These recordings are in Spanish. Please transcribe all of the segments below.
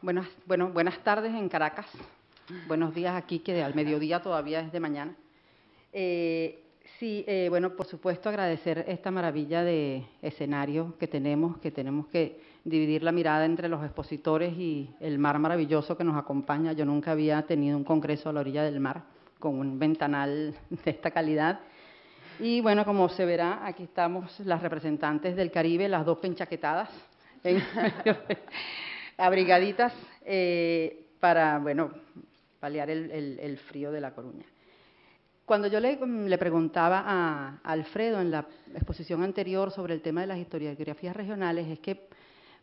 Buenas tardes en Caracas. Buenos días aquí, que al mediodía todavía es de mañana. Por supuesto, agradecer esta maravilla de escenario que tenemos que dividir la mirada entre los expositores y el mar maravilloso que nos acompaña. Yo nunca había tenido un congreso a la orilla del mar con un ventanal de esta calidad. Y bueno, como se verá, aquí estamos las representantes del Caribe, las dos penchaquetadas, abrigaditas, para, paliar el frío de La Coruña. Cuando yo le preguntaba a Alfredo en la exposición anterior sobre el tema de las historiografías regionales, es que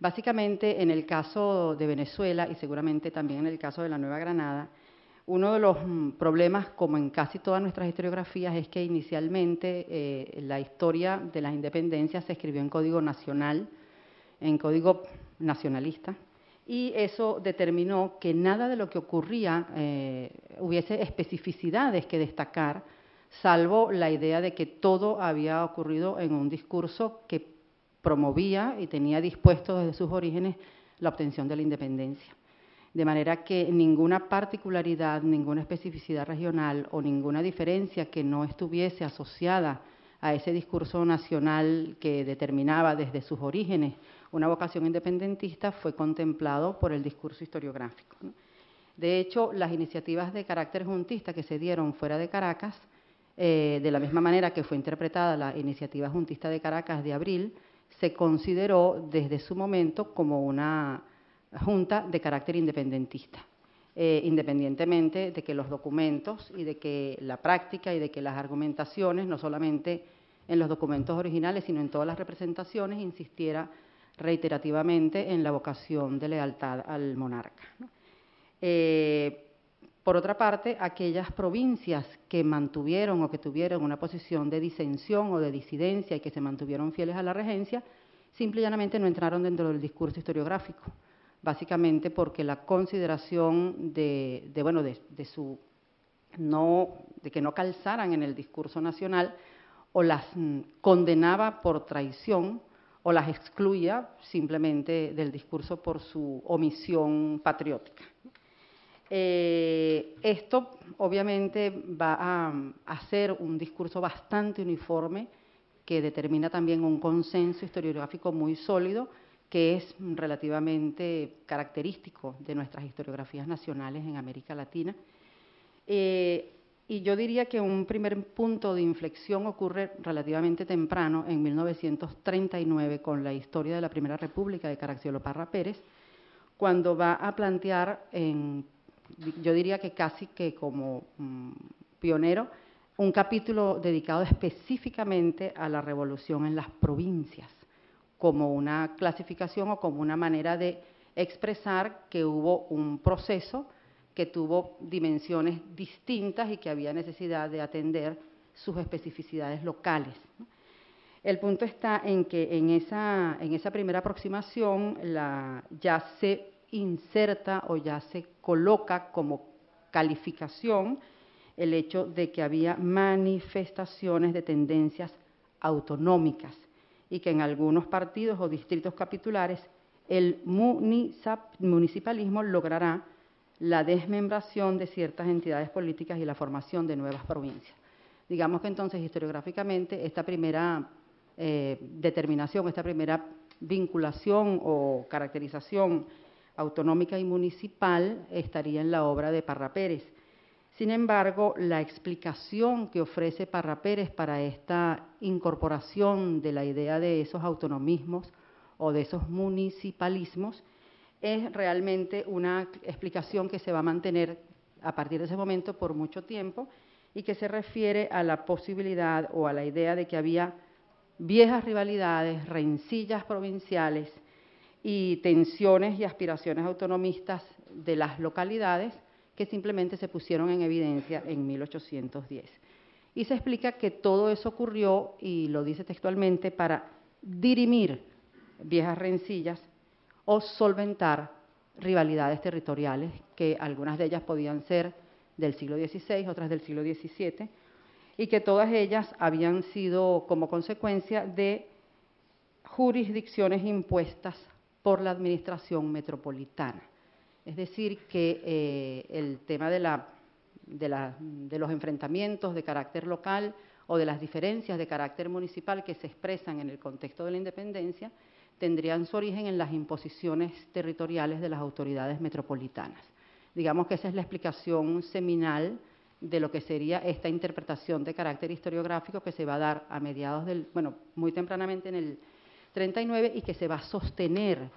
básicamente en el caso de Venezuela y seguramente también en el caso de la Nueva Granada, uno de los problemas, como en casi todas nuestras historiografías, es que inicialmente la historia de las independencias se escribió en código nacional, en código nacionalista, y eso determinó que nada de lo que ocurría hubiese especificidades que destacar, salvo la idea de que todo había ocurrido en un discurso que promovía y tenía dispuesto desde sus orígenes la obtención de la independencia. De manera que ninguna particularidad, ninguna especificidad regional o ninguna diferencia que no estuviese asociada a ese discurso nacional que determinaba desde sus orígenes una vocación independentista fue contemplado por el discurso historiográfico. De hecho, las iniciativas de carácter juntista que se dieron fuera de Caracas, de la misma manera que fue interpretada la iniciativa juntista de Caracas de abril, se consideró desde su momento como una junta de carácter independentista, independientemente de que los documentos y de que la práctica y de que las argumentaciones, no solamente en los documentos originales, sino en todas las representaciones, insistiera reiterativamente en la vocación de lealtad al monarca, ¿no? Por otra parte, aquellas provincias que mantuvieron o que tuvieron una posición de disensión o de disidencia y que se mantuvieron fieles a la regencia, simple y llanamente no entraron dentro del discurso historiográfico, básicamente porque la consideración de que no calzaran en el discurso nacional o las condenaba por traición o las excluía simplemente del discurso por su omisión patriótica. Esto obviamente va a hacer un discurso bastante uniforme que determina también un consenso historiográfico muy sólido que es relativamente característico de nuestras historiografías nacionales en América Latina. Y yo diría que un primer punto de inflexión ocurre relativamente temprano, en 1939, con la historia de la Primera República de Caracciolo Parra Pérez, cuando va a plantear, yo diría que casi que como pionero, un capítulo dedicado específicamente a la revolución en las provincias, como una clasificación o como una manera de expresar que hubo un proceso que tuvo dimensiones distintas y que había necesidad de atender sus especificidades locales, ¿no? El punto está en que en esa primera aproximación ya se inserta o ya se coloca como calificación el hecho de que había manifestaciones de tendencias autonómicas y que en algunos partidos o distritos capitulares el municipalismo logrará la desmembración de ciertas entidades políticas y la formación de nuevas provincias. Digamos que entonces, historiográficamente, esta primera determinación, esta primera vinculación o caracterización autonómica y municipal estaría en la obra de Parra Pérez. Sin embargo, la explicación que ofrece Parra Pérez para esta incorporación de la idea de esos autonomismos o de esos municipalismos es realmente una explicación que se va a mantener a partir de ese momento por mucho tiempo y que se refiere a la posibilidad o a la idea de que había viejas rivalidades, rencillas provinciales y tensiones y aspiraciones autonomistas de las localidades que simplemente se pusieron en evidencia en 1810. Y se explica que todo eso ocurrió, y lo dice textualmente, para dirimir viejas rencillas o solventar rivalidades territoriales, que algunas de ellas podían ser del siglo XVI, otras del siglo XVII, y que todas ellas habían sido como consecuencia de jurisdicciones impuestas por la administración metropolitana. Es decir, que el tema de los enfrentamientos de carácter local o de las diferencias de carácter municipal que se expresan en el contexto de la independencia tendrían su origen en las imposiciones territoriales de las autoridades metropolitanas. Digamos que esa es la explicación seminal de lo que sería esta interpretación de carácter historiográfico que se va a dar a mediados muy tempranamente en el 39 y que se va a sostener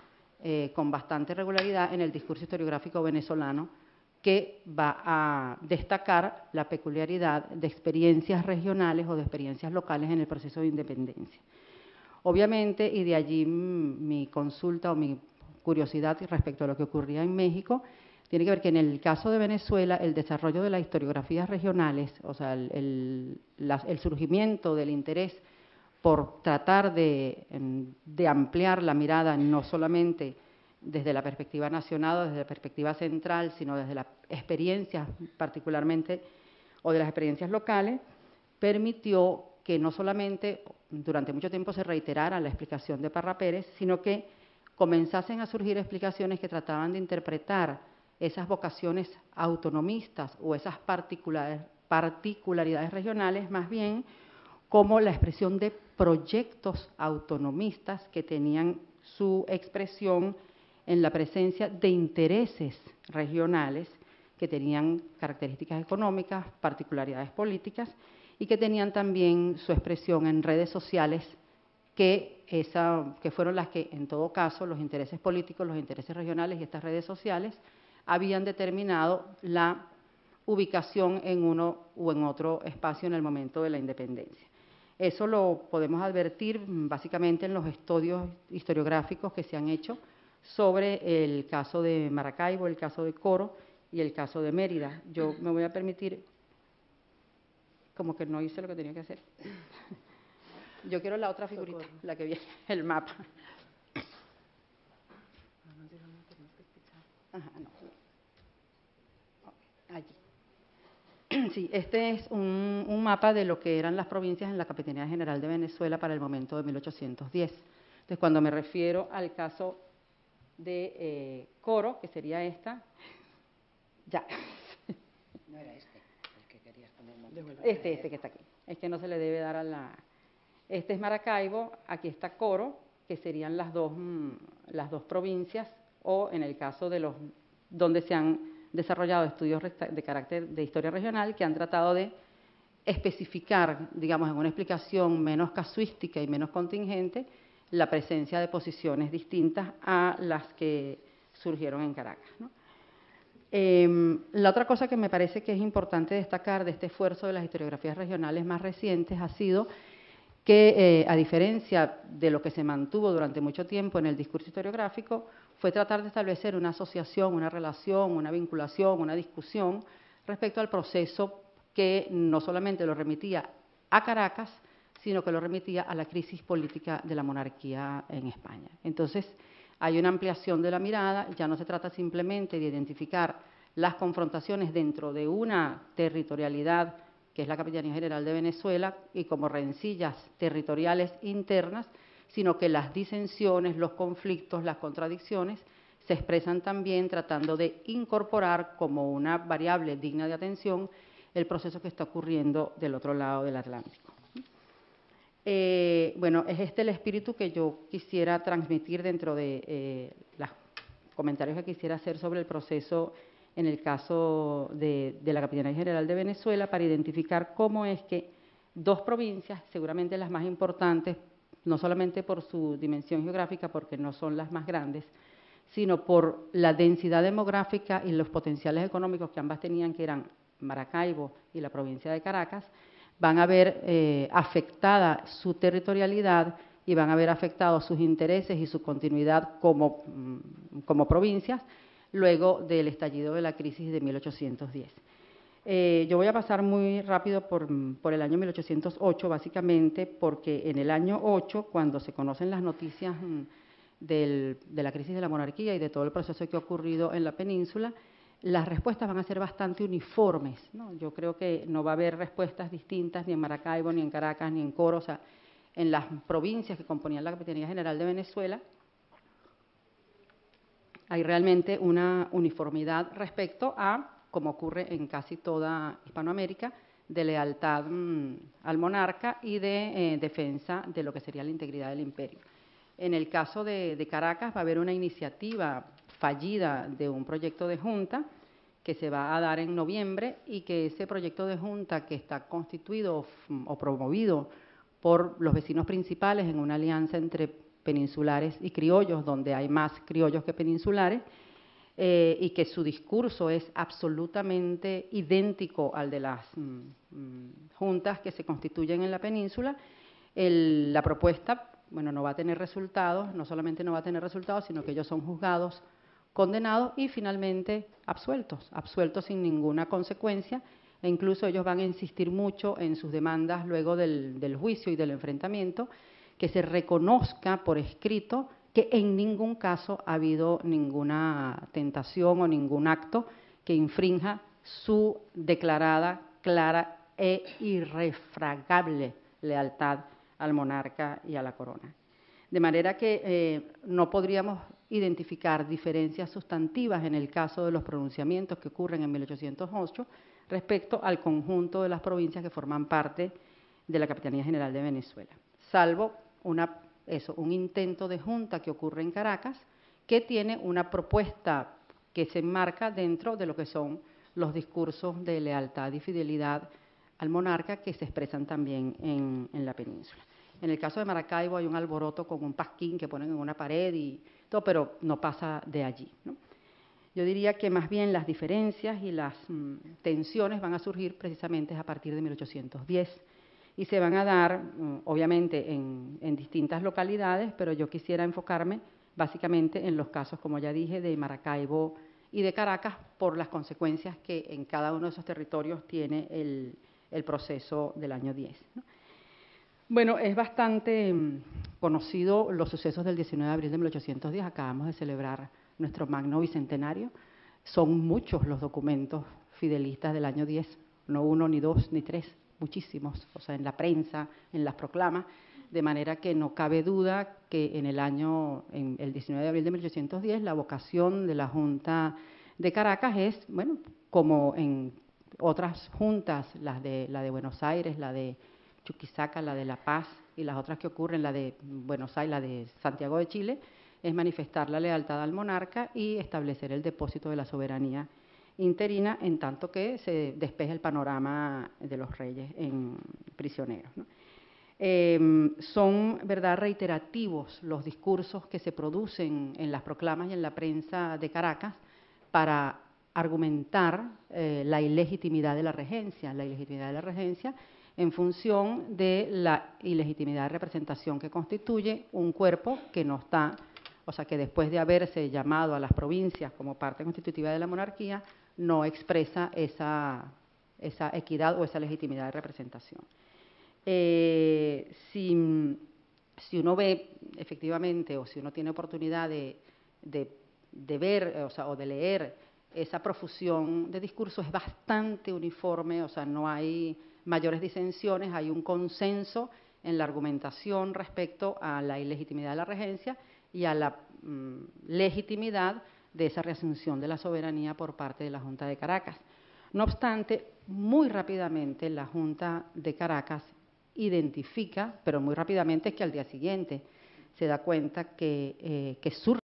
con bastante regularidad en el discurso historiográfico venezolano, que va a destacar la peculiaridad de experiencias regionales o de experiencias locales en el proceso de independencia. Obviamente, y de allí mi consulta o mi curiosidad respecto a lo que ocurría en México, tiene que ver que en el caso de Venezuela el desarrollo de las historiografías regionales, o sea, el surgimiento del interés por tratar de ampliar la mirada no solamente desde la perspectiva nacional o desde la perspectiva central, sino desde las experiencias particularmente o de las experiencias locales, permitió que no solamente durante mucho tiempo se reiterara la explicación de Parra Pérez, sino que comenzasen a surgir explicaciones que trataban de interpretar esas vocaciones autonomistas o esas particularidades regionales, más bien como la expresión de proyectos autonomistas que tenían su expresión en la presencia de intereses regionales que tenían características económicas, particularidades políticas y que tenían también su expresión en redes sociales que fueron las que, en todo caso, los intereses políticos, los intereses regionales y estas redes sociales habían determinado la ubicación en uno u en otro espacio en el momento de la independencia. Eso lo podemos advertir básicamente en los estudios historiográficos que se han hecho sobre el caso de Maracaibo, el caso de Coro y el caso de Mérida. Yo me voy a permitir, como que no hice lo que tenía que hacer. Yo quiero la otra figurita, la que viene, el mapa. Ajá, no. Allí. Sí, este es un mapa de lo que eran las provincias en la Capitanía General de Venezuela para el momento de 1810. Entonces, cuando me refiero al caso de Coro, que sería esta, ya. No era este, el que querías poner. Este que está aquí. Es que no se le debe dar a la... Este es Maracaibo, aquí está Coro, que serían las dos provincias, o en el caso de los donde se han desarrollado estudios de carácter de historia regional que han tratado de especificar, digamos, en una explicación menos casuística y menos contingente, la presencia de posiciones distintas a las que surgieron en Caracas, ¿no? La otra cosa que me parece que es importante destacar de este esfuerzo de las historiografías regionales más recientes ha sido que, a diferencia de lo que se mantuvo durante mucho tiempo en el discurso historiográfico, fue tratar de establecer una asociación, una relación, una vinculación, una discusión respecto al proceso que no solamente lo remitía a Caracas, sino que lo remitía a la crisis política de la monarquía en España. Entonces, hay una ampliación de la mirada, ya no se trata simplemente de identificar las confrontaciones dentro de una territorialidad que es la Capitanía General de Venezuela, y como rencillas territoriales internas, sino que las disensiones, los conflictos, las contradicciones se expresan también tratando de incorporar como una variable digna de atención el proceso que está ocurriendo del otro lado del Atlántico. Bueno, es este el espíritu que yo quisiera transmitir dentro de los comentarios que quisiera hacer sobre el proceso en el caso de la Capitanía General de Venezuela, para identificar cómo es que dos provincias, seguramente las más importantes, no solamente por su dimensión geográfica, porque no son las más grandes, sino por la densidad demográfica y los potenciales económicos que ambas tenían, que eran Maracaibo y la provincia de Caracas, van a ver afectada su territorialidad y van a ver afectados sus intereses y su continuidad como provincias, luego del estallido de la crisis de 1810. Yo voy a pasar muy rápido por el año 1808, básicamente porque en el año 8, cuando se conocen las noticias de la crisis de la monarquía y de todo el proceso que ha ocurrido en la península, las respuestas van a ser bastante uniformes, ¿no? Yo creo que no va a haber respuestas distintas ni en Maracaibo, ni en Caracas, ni en Coro, o sea, en las provincias que componían la Capitanía General de Venezuela. hay realmente una uniformidad respecto a, como ocurre en casi toda Hispanoamérica, de lealtad al monarca y de defensa de lo que sería la integridad del imperio. En el caso de Caracas va a haber una iniciativa fallida de un proyecto de junta que se va a dar en noviembre y que ese proyecto de junta que está constituido o promovido por los vecinos principales en una alianza entre peninsulares y criollos, donde hay más criollos que peninsulares, y que su discurso es absolutamente idéntico al de las juntas que se constituyen en la península, la propuesta, bueno, no va a tener resultados, no solamente no va a tener resultados, sino que ellos son juzgados, condenados y finalmente absueltos sin ninguna consecuencia, e incluso ellos van a insistir mucho en sus demandas luego del juicio y del enfrentamiento, que se reconozca por escrito que en ningún caso ha habido ninguna tentación o ningún acto que infrinja su declarada, clara e irrefragable lealtad al monarca y a la corona. De manera que no podríamos identificar diferencias sustantivas en el caso de los pronunciamientos que ocurren en 1808 respecto al conjunto de las provincias que forman parte de la Capitanía General de Venezuela, salvo un intento de junta que ocurre en Caracas, que tiene una propuesta que se enmarca dentro de lo que son los discursos de lealtad y fidelidad al monarca que se expresan también en la península. En el caso de Maracaibo hay un alboroto con un pasquín que ponen en una pared y todo, pero no pasa de allí, ¿no? Yo diría que más bien las diferencias y las tensiones van a surgir precisamente a partir de 1810 y se van a dar, obviamente, en distintas localidades, pero yo quisiera enfocarme básicamente en los casos, como ya dije, de Maracaibo y de Caracas, por las consecuencias que en cada uno de esos territorios tiene el proceso del año 10, ¿no? Bueno, es bastante conocido los sucesos del 19 de abril de 1810. Acabamos de celebrar nuestro magno bicentenario. Son muchos los documentos fidelistas del año 10, no uno, ni dos, ni tres, muchísimos, o sea, en la prensa, en las proclamas, de manera que no cabe duda que en el 19 de abril de 1810, la vocación de la Junta de Caracas es, bueno, como en otras juntas, la de Buenos Aires, la de Chuquisaca, la de La Paz y las otras que ocurren, la de Buenos Aires, la de Santiago de Chile, es manifestar la lealtad al monarca y establecer el depósito de la soberanía interina, en tanto que se despeje el panorama de los reyes prisioneros, ¿no? Son, ¿verdad?, reiterativos los discursos que se producen en las proclamas y en la prensa de Caracas para argumentar la ilegitimidad de la regencia. La ilegitimidad de la regencia en función de la ilegitimidad de representación que constituye un cuerpo que no está, o sea, que después de haberse llamado a las provincias como parte constitutiva de la monarquía, no expresa esa equidad o esa legitimidad de representación. Si uno ve efectivamente, o si uno tiene oportunidad de ver, o de leer esa profusión de discursos, es bastante uniforme, o sea, no hay mayores disensiones, hay un consenso en la argumentación respecto a la ilegitimidad de la regencia y a la legitimidad de esa reasunción de la soberanía por parte de la Junta de Caracas. No obstante, muy rápidamente la Junta de Caracas identifica, pero muy rápidamente es que al día siguiente se da cuenta que su